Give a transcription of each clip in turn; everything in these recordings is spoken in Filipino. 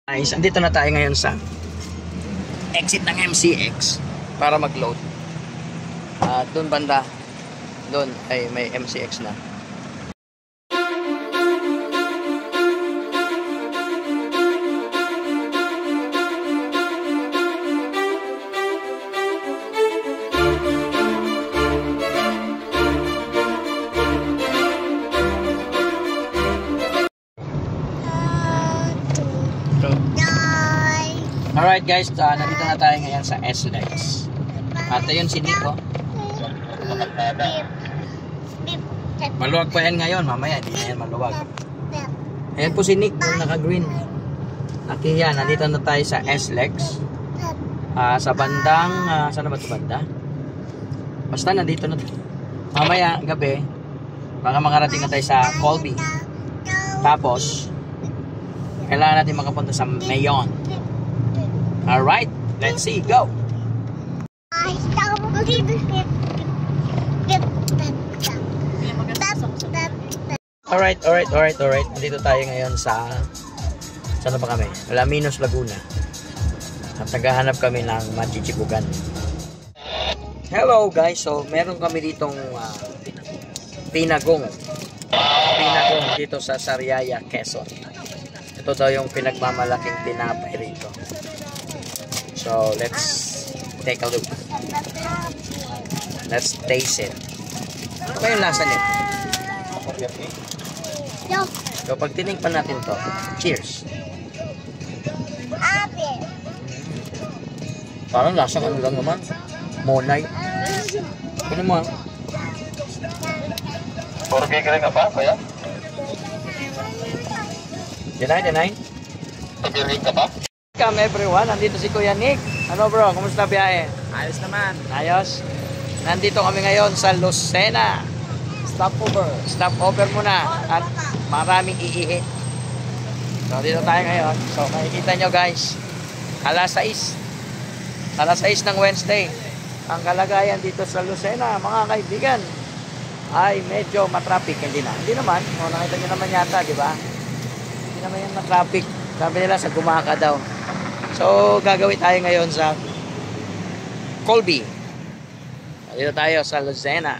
Guys, andito na tayo ngayon sa exit ng MCX para mag-load. Doon banda, doon ay may MCX na. Alright guys, nandito na tayo ngayon sa SLEX. At ayun si Nico. Maluwag pa yan ngayon, mamaya hindi na yan maluwag. Ayan po si Nick, naka-green. Okay yan, nandito na tayo sa SLEX. Sa bandang, saan ba ito banda? Basta nandito na tayo. Mamaya, gabi, baka makarating na tayo sa Colby. Tapos, kailangan natin makapunta sa Mayon. Alright, let's see, go! Alright. Dito tayo ngayon sa saan ba kami? Alaminos, Laguna. At naghahanap kami ng machichibugan. Hello guys, so meron kami ditong pinagong dito sa Sariaya, Quezon. Ito daw yung pinagmamalaking tinapay rito. So, let's take a look. Let's taste it. Ano ba yung lasa nito? So, pag tinigpan natin to, cheers. Parang lasang ano lang naman. Monay. Ano mo? Puro kikiri ka pa, kaya? Denay? Kikiri ka pa? Welcome everyone, nandito si Kuya Nick. Ano bro, kumusta biyahe? Ayos naman. Ayos. Nandito kami ngayon sa Lucena. Stopover muna at maraming iihi. So dito tayo ngayon. So makikita nyo guys, alas 6 ng Wednesday. Ang kalagayan dito sa Lucena, mga kaibigan, ay medyo matraffic. Hindi naman. O, nakita nyo naman yata, di ba? Hindi naman yan matraffic. Sabi nila sa Gumaka daw. So, gagawin tayo ngayon sa Colby. Dito tayo sa Lucena.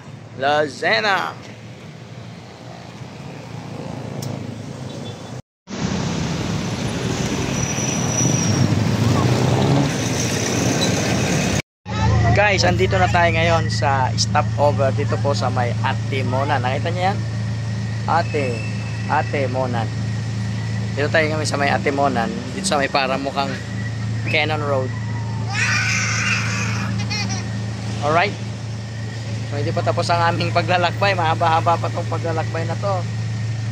Guys, andito na tayo ngayon sa stopover dito po sa may Ate Monan. Nakita niyo yan? Ate Monan. Dito tayo kami sa may Ate Monan. Dito sa may parang mukhang Cannon Road. Alright. So, hindi pa tapos ang aming paglalakbay. Mahaba-haba pa itong paglalakbay na to.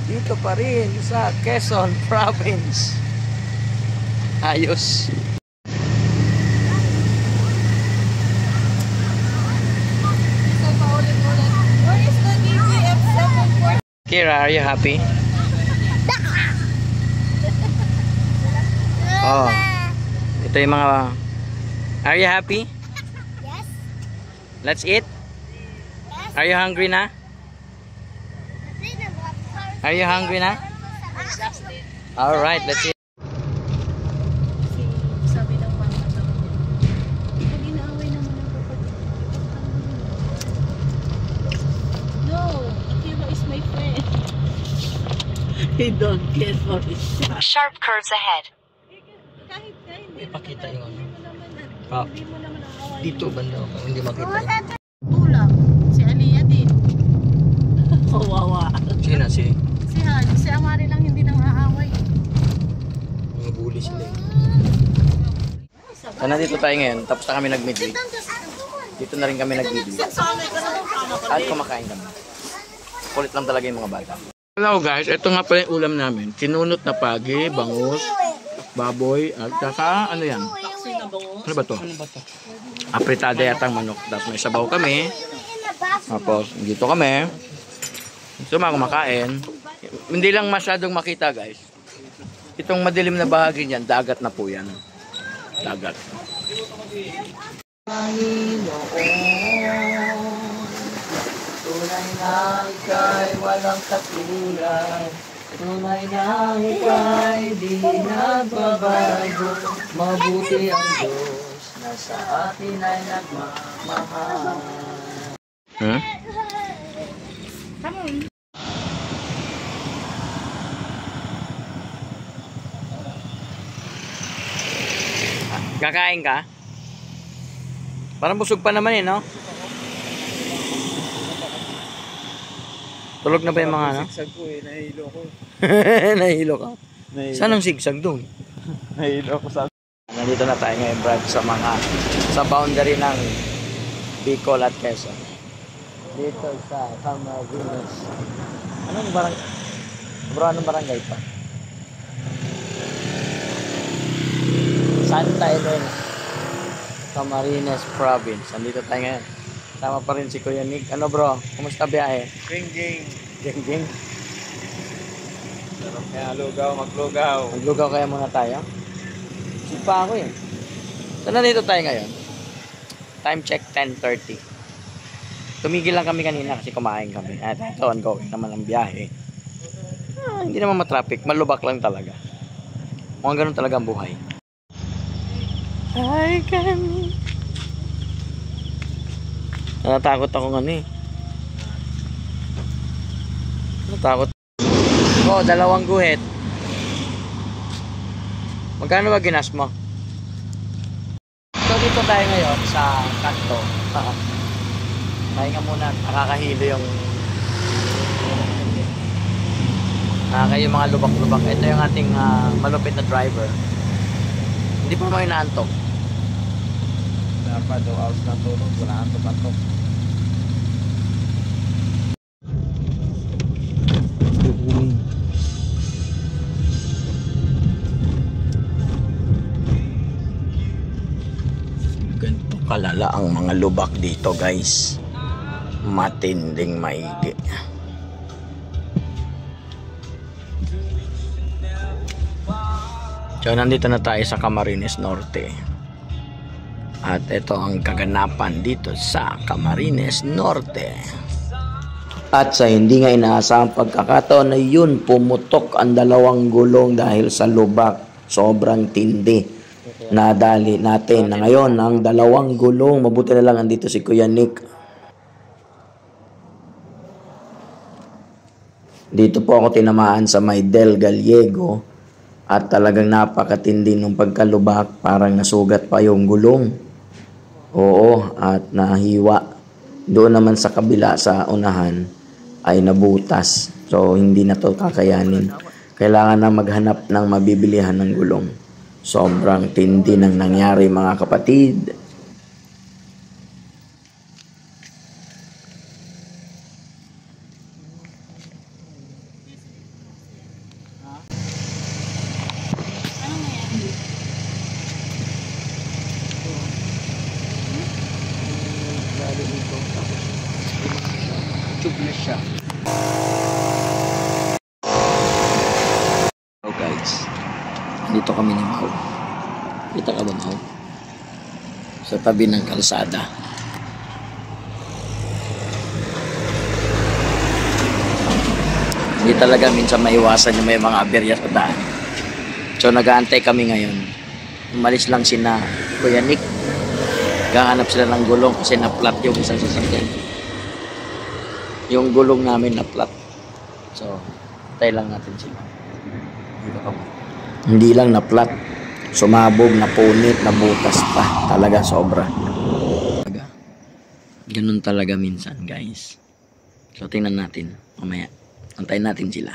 Dito pa rin sa Quezon Province. Ayos. Kira, are you happy? Oh. Ito yung mga... Are you happy? Yes. Let's eat? Yes. Are you hungry na? Are you hungry na? Alright, let's eat. Sabi ng mga daw. Pag inaaway naman ang kapatid. No, Akira is my friend. He don't care for his shot. Sharp curves ahead. Kahit Ipakita yung ano. hindi mo naman aaway. Dito banda ako, hindi makita. Tulak. Si Aliyah din. Kawawa. Sino si? Si Han. Si Amari lang hindi nang aaway. Mga bully sila. So nandito tayo ngayon, tapos na kami nag-midweek. Dito na rin kami nag-midweek. At kumakain kami. Kulit lang talaga yung mga bata. Hello guys, ito nga pala yung ulam namin. Sinunot na pagi, bangus, baboy, at saka ano yan? Ano ba to? Apritada yata ang manok. Tapos may sabaw kami. Tapos dito kami. Gusto mga kumakain. Hindi lang masyadong makita guys. Itong madilim na bahagi niyan, dagat na po yan. Dagat. Tunay na ika'y walang katulad. Tunay na ika'y di nagbabalik. mabuti ang Diyos na sa atin ay nagmamahal. Hmm? Kakain ka? Parang busog pa naman no? Tulog na ba yung mga ano? Sigsag ko nahihilo ko. Nahilo ka? Saan ang sigsag doon? Nahihilo ko sa... Nandito na tayo ngayon, Brad, sa boundary ng Bicol at Quezon. Dito sa Camarines. Anong barangay? Bro, anong barangay pa? Santa Elena, Camarines Province. Nandito tayo ngayon. Tama pa rin si Kuya Nick. Ano bro? Kumusta biyahe? Ging-ging. Ging-ging. Kaya lugaw, maglugaw. Maglugaw kaya muna tayo? Sipa ako eh. So nandito tayo ngayon. Time check 10:30. Tumigil lang kami kanina kasi kumain kami. At ito, ongoing naman ang biyahe. Hindi naman matraffic. Malubak lang talaga. Mukhang ganun talaga ang buhay. Ay, kami. Natatakot ako nga eh. Natatakot. Oh, 2 guhit. Magkano ba ginas mo? So dito tayo ngayon sa kanto. Pahinga muna. Nakakahilo yung yung mga lubak-lubak. Ito yung ating malupit na driver. Hindi pa mo inaantok. Dapat 2 hours na tulog. Wala antok-antok. Ganito kalala ang mga lubak dito, guys. Matinding maigi. So nandito na tayo sa Camarines Norte. At ito ang kaganapan dito sa Camarines Norte. At sa hindi nga inaasahang pagkakataon na yun, pumutok ang 2 gulong dahil sa lubak. Sobrang tindi. Nadali natin na ngayon ang 2 gulong. Mabuti na lang andito si Kuya Nick. Dito po ako tinamaan sa may Del Gallego. At talagang napakatindi nung pagkalubak, parang nasugat pa yung gulong. Oo, at nahiwa. Doon naman sa kabila sa unahan ay nabutas. So hindi na to kakayanin. Kailangan na maghanap ng mabibilihan ng gulong. Sobrang tindi ng nangyari mga kapatid. Tubeless siya. So guys, dito kami ni Mau. Kita ka ba, Mau? Sa tabi ng kalsada. Hindi talaga minsan maiwasan yung may mga aberya sa daan. So nag-aantay kami ngayon. Umalis lang sina Kuya Nick. Gahanap sila ng gulong kasi na-flat yung isang sasakyan. Yung gulong namin na-flat. So, tay lang natin sila. Hindi lang na-flat. Sumabog, napunit, nabutas pa. Talaga sobra. Ganun talaga minsan, guys. So, tingnan natin. Mamaya, antayin natin sila.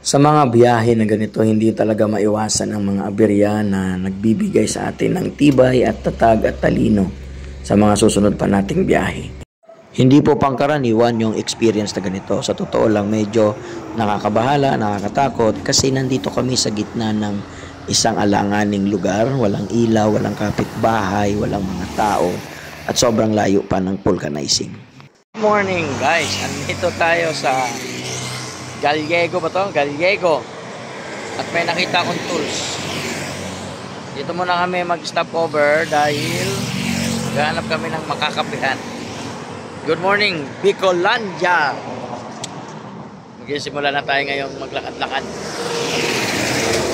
Sa mga biyahe na ganito, hindi talaga maiwasan ang mga aberya na nagbibigay sa atin ng tibay at tatag at talino sa mga susunod pa nating biyahe. Hindi po pangkaraniwan yung experience na ganito. Sa totoo lang, medyo nakakabahala, nakakatakot kasi nandito kami sa gitna ng isang alanganing lugar. Walang ilaw, walang kapitbahay, walang mga tao at sobrang layo pa ng vulcanizing. Good morning guys, andito tayo sa Gallego ba to? Gallego. At may nakita akong tools. Dito muna kami mag-stop over dahil gahanap kami ng makakapihan. Good morning, Bicolandia! Magsisimula na tayo ngayong maglakad-lakad.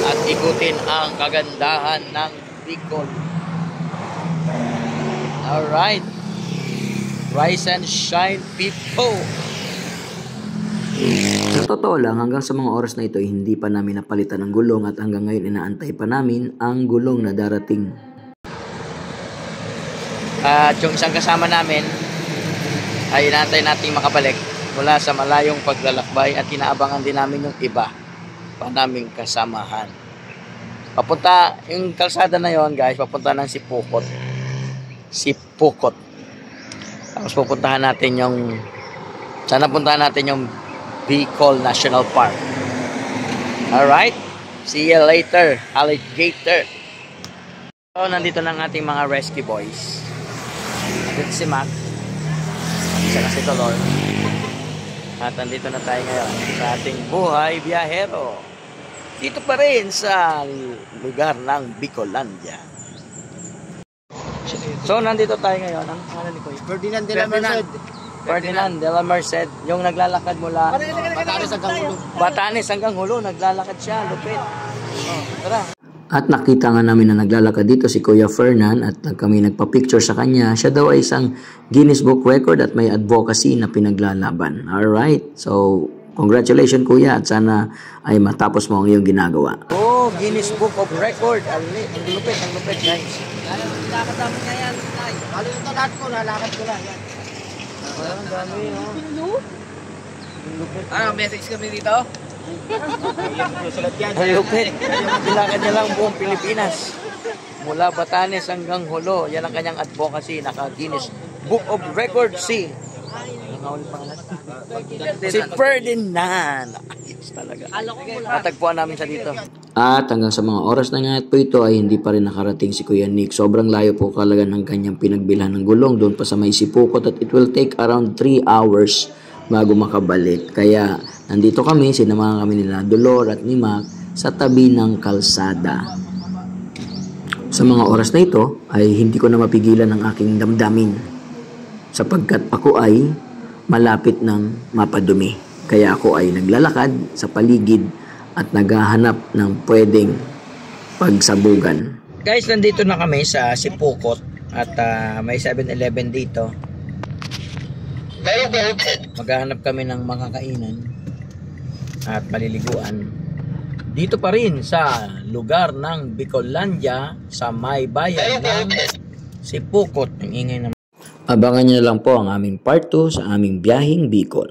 at ikutin ang kagandahan ng Bicol. Alright. Rise and shine, people! Sa totoo lang, hanggang sa mga oras na ito, hindi pa namin napalitan ng gulong at hanggang ngayon inaantay pa namin ang gulong na darating. At yung isang kasama namin ay inaantay nating makabalik mula sa malayong paglalakbay at inaabangan din namin yung iba pa naming kasamahan. Papunta, yung kalsada na yon guys, papunta ng Sipukot. Sipukot. Tapos pupuntahan natin yung, sana puntahan natin yung Bicol National Park. Alright? See you later, alligator. So, nandito na ang ating mga rescue boys. Nandito si Mac. Isa kasi ito, Lord. At nandito na tayo ngayon sa ating buhay biyahero. Dito pa rin sa lugar ng Bicolandia. So, nandito tayo ngayon. Ang pangalan ni Kuya? Ferdinand de la Merced. Ferdinand de la Merced. Yung naglalakad mula Batanes hanggang Ulo. Batanes hanggang Hulo. Naglalakad siya. Lupit. Oh, tara. At nakita nga namin na naglalakad dito si Kuya Fernan at kami nagpa-picture sa kanya. Siya daw ay isang Guinness Book Record at may advocacy na pinaglalaban. Alright. So, congratulations Kuya at sana ay matapos mo ang iyong ginagawa. Oh, Guinness Book of Record. Ang lupit guys. Lakad namin na yan, Tay. Lalo ito lahat ko, lalakad ko lang. Ang dami, no? Message kami dito? Ang lupit. Nilakad niya lang buong Pilipinas. Mula Batanes hanggang Hulo. Yan ang kanyang advocacy. Naka-Guinness Book of Record si si Ferdinand. Ayos talaga. Natagpuan namin siya dito. At hanggang sa mga oras na nga po ito ay hindi pa rin nakarating si Kuya Nick. Sobrang layo po talaga ng kanyang pinagbilhan ng gulong doon pa sa may Sipukot at it will take around 3 hours bago makabalik. Kaya nandito kami, sinamahan kami nila Dolor at ni Mac sa tabi ng kalsada. Sa mga oras na ito ay hindi ko na mapigilan ang aking damdamin sapagkat ako ay malapit ng mapadumi. Kaya ako ay naglalakad sa paligid at naghahanap ng pwedeng pagsabugan. Guys, nandito na kami sa Sipukot at may 7-Eleven dito. Maghahanap kami ng makakainan at maliliguan. Dito pa rin sa lugar ng Bicolandia sa may bayan ng Sipukot. Ang ingay naman. Abangan niyo lang po ang aming part 2 sa aming biyaheng Bicol.